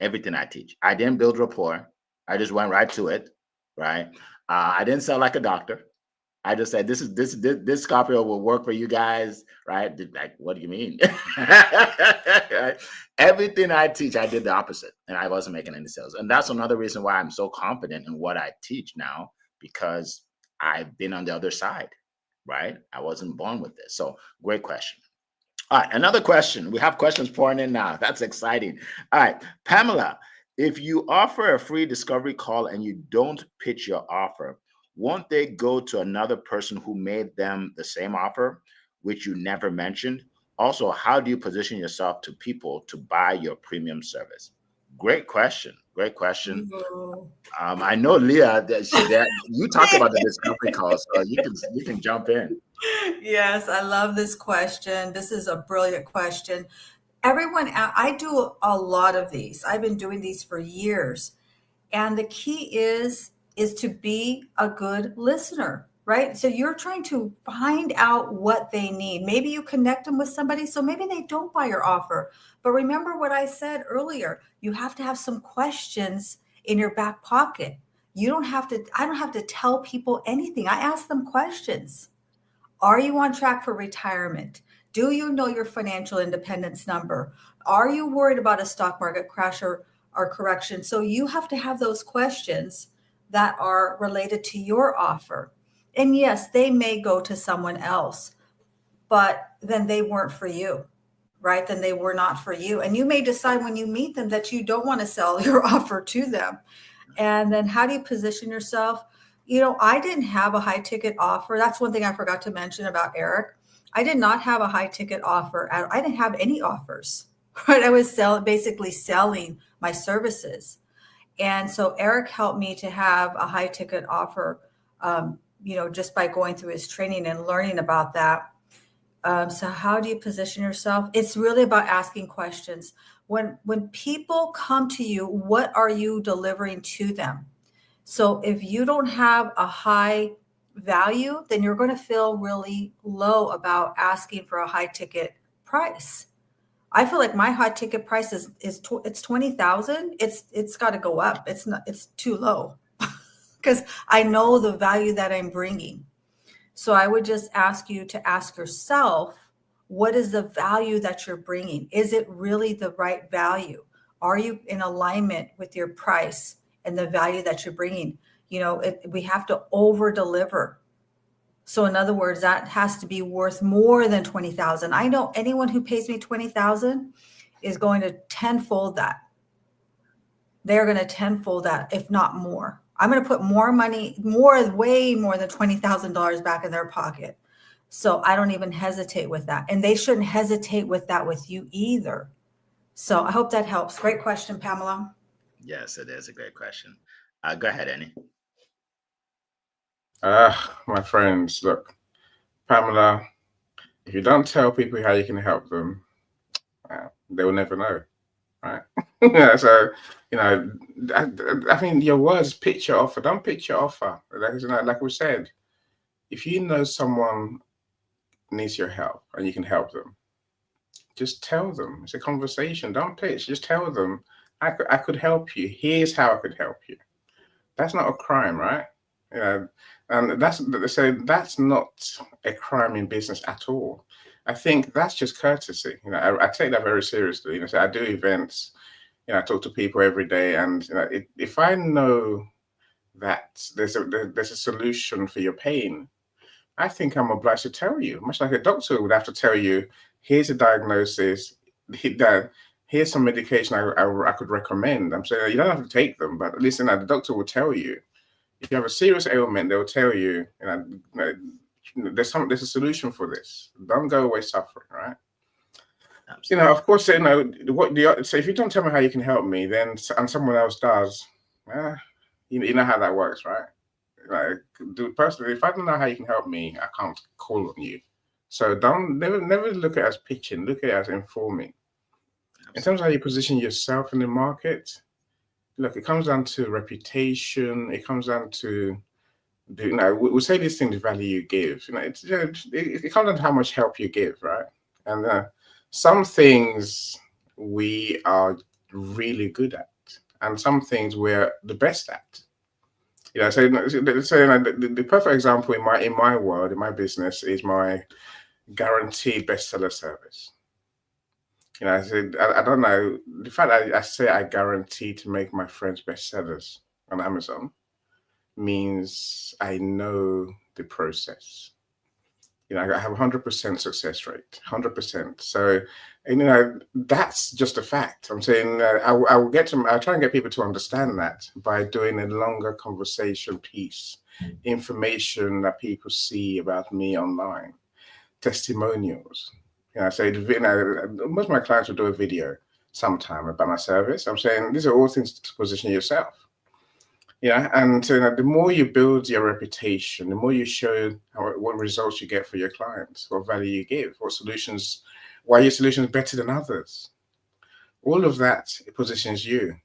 Everything I teach. I didn't build rapport. I just went right to it. Right. I didn't sell like a doctor. I just said this Scorpio will work for you guys, right? Like, what do you mean? Right? Everything I teach, I did the opposite, and I wasn't making any sales. And that's another reason why I'm so confident in what I teach now, because I've been on the other side, right? I wasn't born with this. So, great question. All right, another question. We have questions pouring in now. That's exciting. All right, Pamela, if you offer a free discovery call and you don't pitch your offer, won't they go to another person who made them the same offer, which you never mentioned? Also, how do you position yourself to people to buy your premium service? Great question. Great question. Ooh. I know Leah that you talk about the discovery call, so you can jump in. Yes, I love this question. This is a brilliant question. Everyone, I do a lot of these. I've been doing these for years. And the key is to be a good listener, right? So you're trying to find out what they need. Maybe you connect them with somebody, so maybe they don't buy your offer. But remember what I said earlier, you have to have some questions in your back pocket. I don't have to tell people anything. I ask them questions. Are you on track for retirement? Do you know your financial independence number? Are you worried about a stock market crash or correction? So you have to have those questions that are related to your offer. And yes, they may go to someone else, but then they weren't for you, right? Then they were not for you. And you may decide when you meet them that you don't want to sell your offer to them. And then how do you position yourself? I didn't have a high ticket offer. That's one thing I forgot to mention about Eric. I did not have a high ticket offer. I didn't have any offers, right? I was basically selling my services. And so Eric helped me to have a high ticket offer, just by going through his training and learning about that. So how do you position yourself? It's really about asking questions. When people come to you, what are you delivering to them? So if you don't have a high value, then you're going to feel really low about asking for a high ticket price. I feel like my high ticket price it's 20,000. It's got to go up. It's too low because I know the value that I'm bringing. So I would just ask you to ask yourself, what is the value that you're bringing? Is it really the right value? Are you in alignment with your price and the value that you're bringing? We have to over deliver. So in other words, that has to be worth more than 20,000. I know anyone who pays me 20,000 is going to tenfold that. They're going to tenfold that, if not more. I'm going to put more money, way more than $20,000 back in their pocket. So I don't even hesitate with that. And they shouldn't hesitate with that with you either. So I hope that helps. Great question, Pamela. Yes, it is a great question. Go ahead, Annie. My friends, look, Pamela, if you don't tell people how you can help them, they will never know, right? Yeah, so, I mean, your words, pitch your offer. Don't pitch your offer. Like we said, if you know someone needs your help and you can help them, just tell them. It's a conversation. Don't pitch. Just tell them, I could help you. Here's how I could help you. That's not a crime, right? And that's not a crime in business at all. I think that's just courtesy. I take that very seriously. So I do events. I talk to people every day, and if I know that there's a solution for your pain, I think I'm obliged to tell you. Much like a doctor would have to tell you, Here's a diagnosis. Here's some medication I could recommend. I'm saying you don't have to take them, but listen, the doctor will tell you. If you have a serious ailment, they'll tell you, there's a solution for this. Don't go away suffering, right? Absolutely. Of course, so if you don't tell me how you can help me, then and someone else does, you know how that works, right? Like, personally, if I don't know how you can help me, I can't call on you. So don't never look at it as pitching. Look at it as informing. In terms of how you position yourself in the market, look, it comes down to reputation. It comes down to we say these things, value you give. It comes down to how much help you give, right? And some things we are really good at, and some things we're the best at. The perfect example in my world, in my business, is my guaranteed bestseller service. I don't know, the fact that I say I guarantee to make my friends bestsellers on Amazon means I know the process. I have 100% success rate, 100%. So, that's just a fact. I'm saying I'll try and get people to understand that by doing a longer conversation piece, information that people see about me online, testimonials. Most of my clients will do a video sometime about my service. I'm saying these are all things to position yourself. And the more you build your reputation, the more you show what results you get for your clients, what value you give, why your solution is better than others. All of that positions you.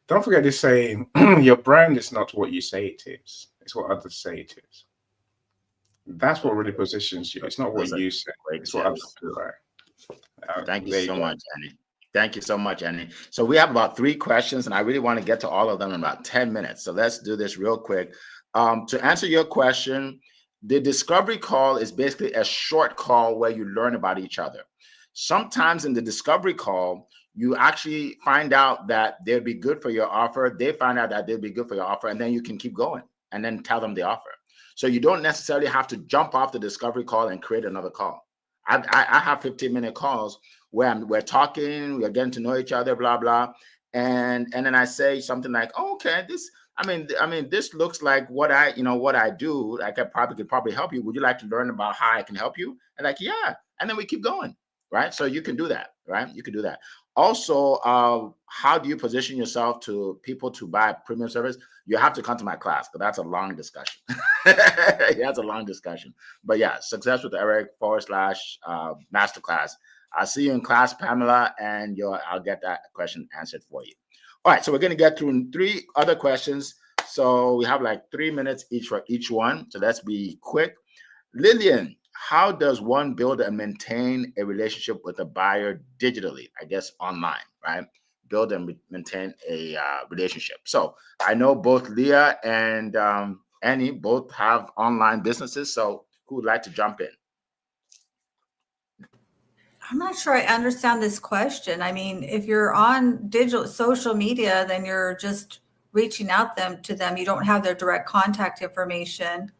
Don't forget to say your brand is not what you say it is. It's what others say it is. That's what really positions you. It's not what you say. It's what others do. Right? Thank you so much, Annie. Thank you so much, Annie. So we have about 3 questions, and I really want to get to all of them in about 10 minutes. So let's do this real quick. To answer your question, the discovery call is basically a short call where you learn about each other. Sometimes in the discovery call, you actually find out that they'll be good for your offer. They find out that they'll be good for your offer, and then you can keep going and then tell them the offer. So you don't necessarily have to jump off the discovery call and create another call. I have 15-minute calls where we're talking, we're getting to know each other, blah blah, and then I say something like, oh, "Okay, this looks like what I do. I could probably help you. Would you like to learn about how I can help you?" And like, yeah, and then we keep going, right? So you can do that, right? You can do that. Also, how do you position yourself to people to buy premium service? You have to come to my class, but that's a long discussion. That's a long discussion. But yeah, Success with Eric / masterclass. I'll see you in class, Pamela, and I'll get that question answered for you. All right, so we're going to get through 3 other questions. So we have like 3 minutes each for each one. So let's be quick. Lillian, how does one build and maintain a relationship with a buyer digitally? I guess online, right? Build and maintain a relationship. So I know both Leah and Annie both have online businesses. So who would like to jump in? I'm not sure I understand this question. I mean, if you're on digital social media, then you're just reaching out to them. You don't have their direct contact information.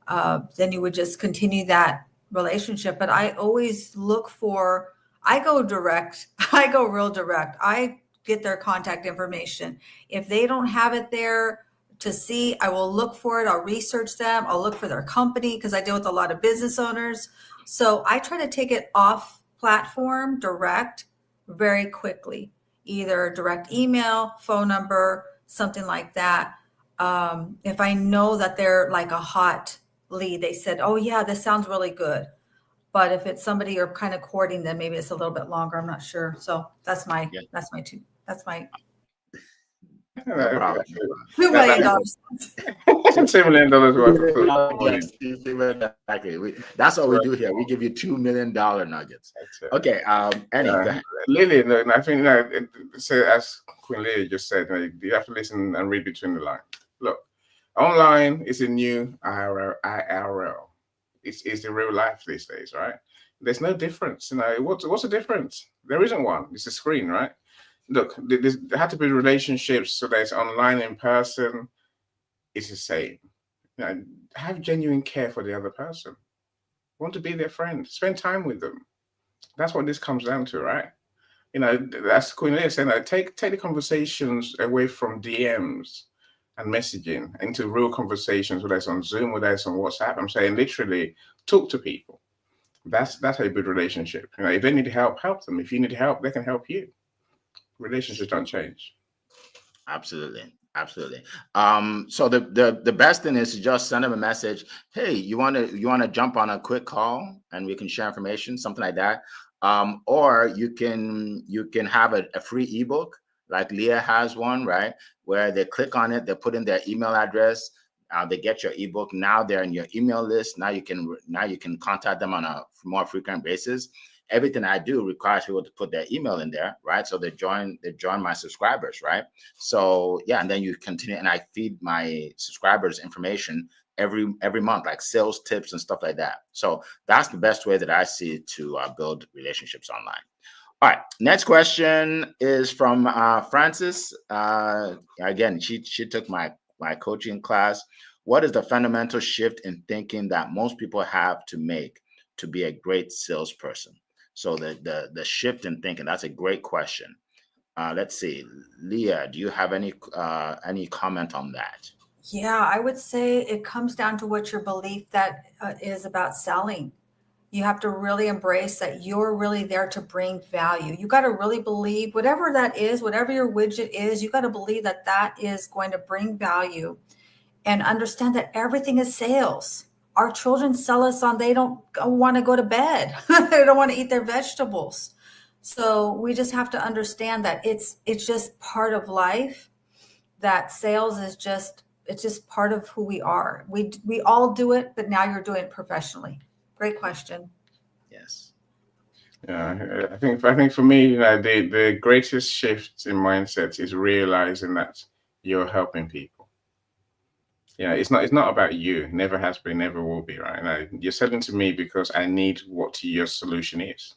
Then you would just continue that relationship. But I always I go direct. I go real direct. I get their contact information. If they don't have it there to see, I will look for it. I'll research them. I'll look for their company because I deal with a lot of business owners. So I try to take it off platform direct very quickly, either direct email, phone number, something like that. If I know that they're like a hot lead, they said, oh yeah, this sounds really good. But if it's somebody you're kind of courting, then maybe it's a little bit longer. I'm not sure. So that's my No problem. $2 million. $2 million worth of Exactly. That's what we do here. We give you $2 million nuggets. Okay, Annie, go ahead. Lily, I think so as Queen Leah just said, you have to listen and read between the lines. Look, online is a new IRL. It's the real life these days, right? There's no difference. What's the difference? There isn't one. It's a screen, right? Look, there had to be relationships, so there's online, in person. It's the same. Have genuine care for the other person. Want to be their friend. Spend time with them. That's what this comes down to, right? That's Queen Leah saying that take the conversations away from DMs and messaging into real conversations, whether it's on Zoom, whether it's on WhatsApp. I'm saying literally talk to people. That's a good relationship. If they need help, help them. If you need help, they can help you. Relationships don't change. Absolutely. Absolutely. So the best thing is to just send them a message. Hey, you want to jump on a quick call and we can share information, something like that. Or you can have a free ebook like Leah has one, right? Where they click on it, they put in their email address, they get your ebook. Now they're in your email list. Now you can contact them on a more frequent basis. Everything I do requires people to put their email in there, right? So they join my subscribers, right? So yeah, and then you continue, and I feed my subscribers information every month, like sales tips and stuff like that. So that's the best way that I see to build relationships online. All right, next question is from Francis. Again, she took my coaching class. What is the fundamental shift in thinking that most people have to make to be a great salesperson? So the shift in thinking, that's a great question. Let's see, Leah, do you have any comment on that? Yeah, I would say it comes down to what your belief that is about selling. You have to really embrace that you're really there to bring value. You got to really believe whatever that is, whatever your widget is, you got to believe that that is going to bring value and understand that everything is sales. Our children sell us on they don't want to go to bed. They don't want to eat their vegetables. So we just have to understand that it's just part of life, that sales is just it's just part of who we are. We all do it, but now you're doing it professionally. Great question. Yes. Yeah, I think for me, the greatest shift in mindset is realizing that you're helping people. It's not about you. Never has been, never will be. Right? You're selling to me because I need what your solution is.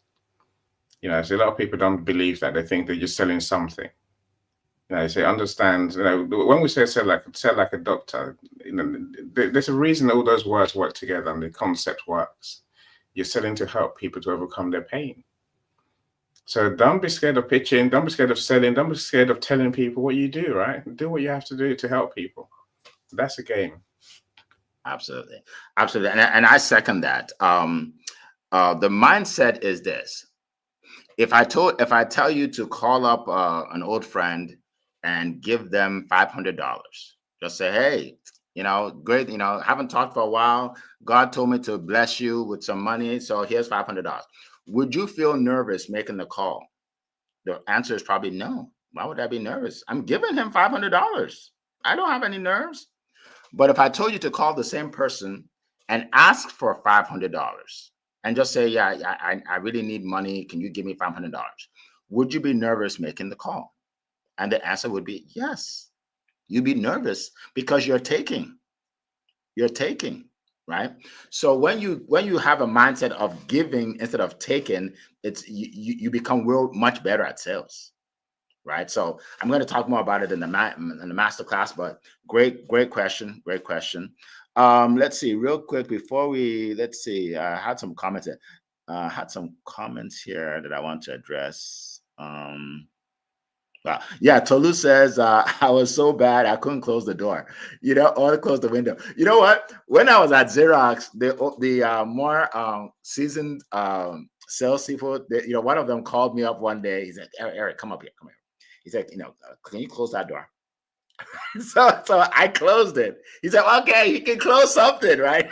So a lot of people don't believe that. They think that you're selling something. They say understand. When we say sell like a doctor, there's a reason all those words work together and the concept works. You're selling to help people to overcome their pain. So don't be scared of pitching. Don't be scared of selling. Don't be scared of telling people what you do. Right? Do what you have to do to help people. That's a game. Absolutely. Absolutely. And I second that. The mindset is this. If I tell you to call up an old friend and give them $500, just say, hey, great, haven't talked for a while. God told me to bless you with some money, so here's $500. Would you feel nervous making the call? The answer is probably no. Why would I be nervous? I'm giving him $500. I don't have any nerves. But if I told you to call the same person and ask for $500 and just say, yeah, I really need money. Can you give me $500? Would you be nervous making the call? And the answer would be yes. You'd be nervous because you're taking, right? So when you have a mindset of giving instead of taking, you become much better at sales, right? So I'm going to talk more about it in the master class, but great question, great question. Let's see, real quick before let's see. I had some comments. Had some comments here that I want to address. Wow. Yeah, Tolu says I was so bad I couldn't close the door, or close the window. You know what? When I was at Xerox, the more seasoned salespeople, one of them called me up one day. He said, Eric, come up here, come here. He said, can you close that door? So I closed it. He said, okay, you can close something, right?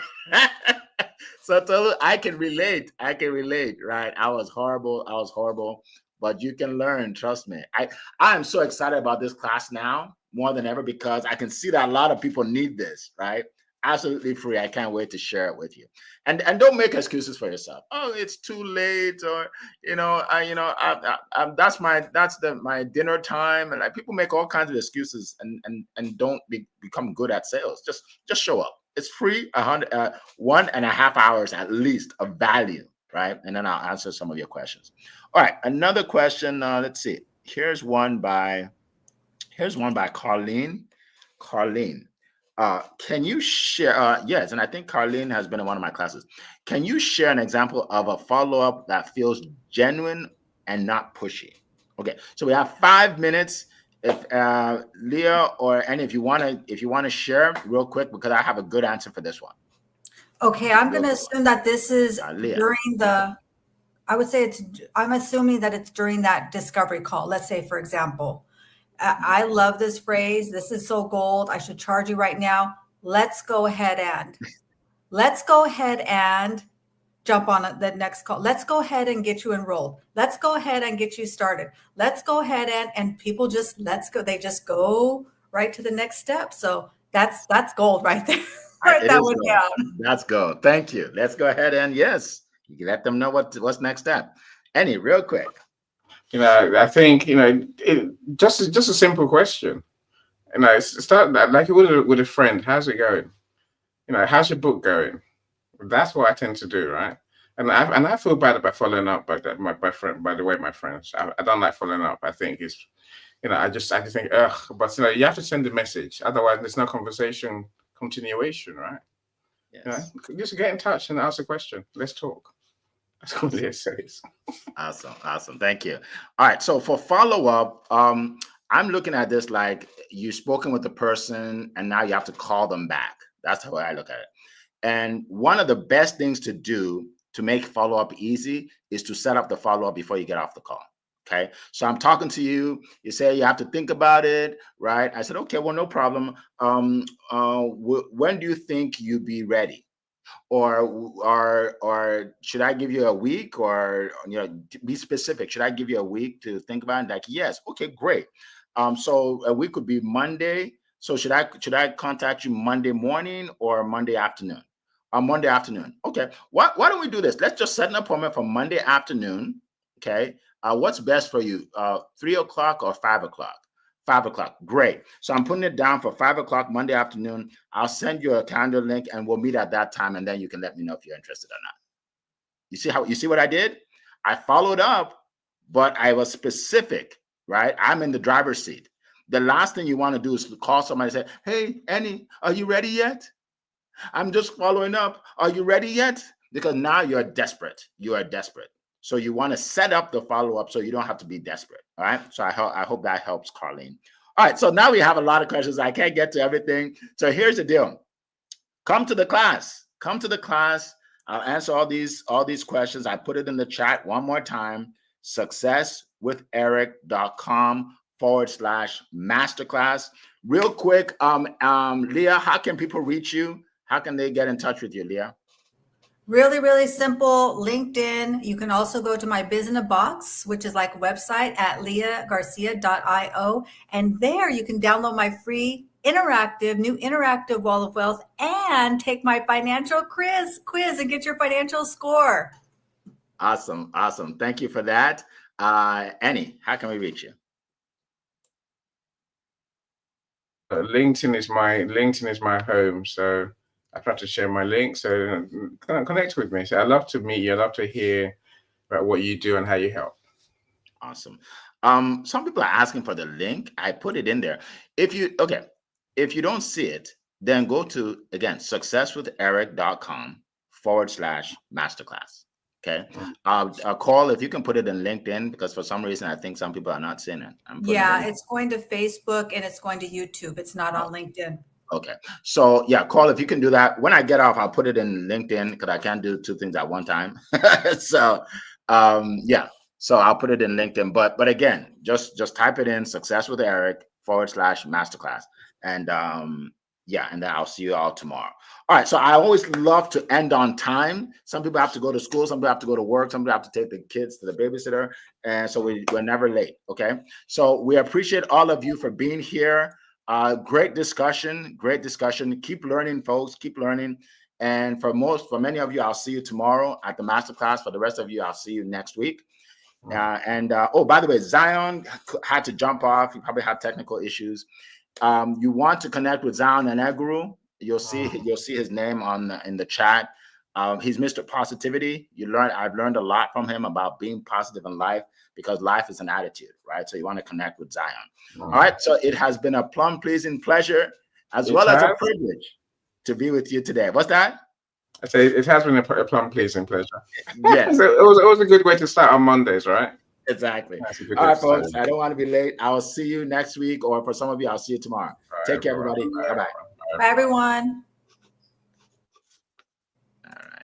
So Tolu, I can relate. Right? I was horrible. But you can learn. Trust me. I am so excited about this class now more than ever because I can see that a lot of people need this. Right? Absolutely free. I can't wait to share it with you. And don't make excuses for yourself. Oh, it's too late, or that's my dinner time, and like people make all kinds of excuses and don't become good at sales. Just show up. It's free. 1.5 hours at least of value, right? And then I'll answer some of your questions. All right, another question. Let's see. Here's one by Carlene. Carlene, Can you share? Yes, and I think Carlene has been in one of my classes. Can you share an example of a follow up that feels genuine and not pushy? Okay, so we have 5 minutes. If Leah or any, if you want to share real quick, because I have a good answer for this one. Okay, I'm Real going to quick one. assume that this is Leah. during the, I would say I'm assuming that it's during that discovery call. Let's say, for example, I love this phrase. This is so gold. I should charge you right now. Let's go ahead and jump on the next call. Let's go ahead and get you enrolled. Let's go ahead and get you started. Let's go ahead and people just they just go right to the next step. So that's gold right there. Write It that is one go. down. Let's go. Thank you. Let's go ahead and yes, you can let them know what's next step. Any real quick. I think just a simple question. Start like with a friend. How's it going? How's your book going? That's what I tend to do, right? And I feel bad about following up by that my friend. By the way, my friends, I don't like following up. I think it's I just think ugh. But you have to send a message. Otherwise, there's no conversation continuation, right? Yes. Just get in touch and ask a question. Let's talk. That's what it says. Awesome. Thank you. All right. So for follow up, I'm looking at this like you've spoken with the person and now you have to call them back. That's the way I look at it. And one of the best things to do to make follow up easy is to set up the follow up before you get off the call. Okay. So I'm talking to you. You say you have to think about it, right? I said, okay, well, no problem. When do you think you'd be ready? Or should I give you a week, or be specific? Should I give you a week to think about it? Like, yes, okay, great. So a week could be Monday. So should I contact you Monday morning or Monday afternoon? Monday afternoon. Okay. Why don't we do this? Let's just set an appointment for Monday afternoon. Okay. What's best for you? 3 o'clock or 5 o'clock? 5 o'clock. Great. So I'm putting it down for 5 o'clock Monday afternoon. I'll send you a calendar link and we'll meet at that time. And then you can let me know if you're interested or not. You see what I did? I followed up, but I was specific, right? I'm in the driver's seat. The last thing you want to do is call somebody and say, hey, Annie, are you ready yet? I'm just following up. Are you ready yet? Because now you're desperate. You are desperate. So you want to set up the follow-up so you don't have to be desperate. All right. So I hope that helps, Carlene. All right. So now we have a lot of questions. I can't get to everything. So here's the deal. Come to the class. Come to the class. I'll answer all these questions. I put it in the chat one more time. successwitheric.com/masterclass. Real quick, Leah, how can people reach you? How can they get in touch with you, Leah? Really, really simple. LinkedIn. You can also go to my business box, which is like a website at leahgarcia.io. And there you can download my free new interactive wall of wealth and take my financial quiz and get your financial score. Awesome. Thank you for that. Annie, how can we reach you? LinkedIn is my home, so I try to share my link. So connect with me. So I love to meet you. I love to hear about what you do and how you help. Awesome. Some people are asking for the link. I put it in there. If you don't see it, then go to, again, successwitheric.com/masterclass. Okay. Call if you can put it in LinkedIn, because for some reason I think some people are not seeing it. It's going to Facebook and it's going to YouTube. It's not on LinkedIn. Okay. So yeah, call if you can do that. When I get off, I'll put it in LinkedIn because I can't do two things at one time. So so I'll put it in LinkedIn. But again, just type it in successwitheric.com/masterclass. And and then I'll see you all tomorrow. All right. So I always love to end on time. Some people have to go to school, some people have to go to work, some people have to take the kids to the babysitter. And so we're never late. Okay. So we appreciate all of you for being here. Great discussion. Keep learning, folks. Keep learning. And for many of you, I'll see you tomorrow at the masterclass. For the rest of you, I'll see you next week. By the way, Zion had to jump off. He probably had technical issues. You want to connect with Zion and Eguru? You'll see his name in the chat. He's Mr. Positivity. I've learned a lot from him about being positive in life, because life is an attitude, right? So you want to connect with Zion. All right. So it has been a plum pleasing pleasure. as It well as a has. privilege to be with you today. What's that? I say it has been a plum pleasing pleasure. Yes, So it was a good way to start on Mondays, right? exactly. That's a good All way right, to start. folks. I don't want to be late. I will see you next week, or for some of you, I'll see you tomorrow. All right, Take care, everyone. everybody. Bye bye. Bye, everyone.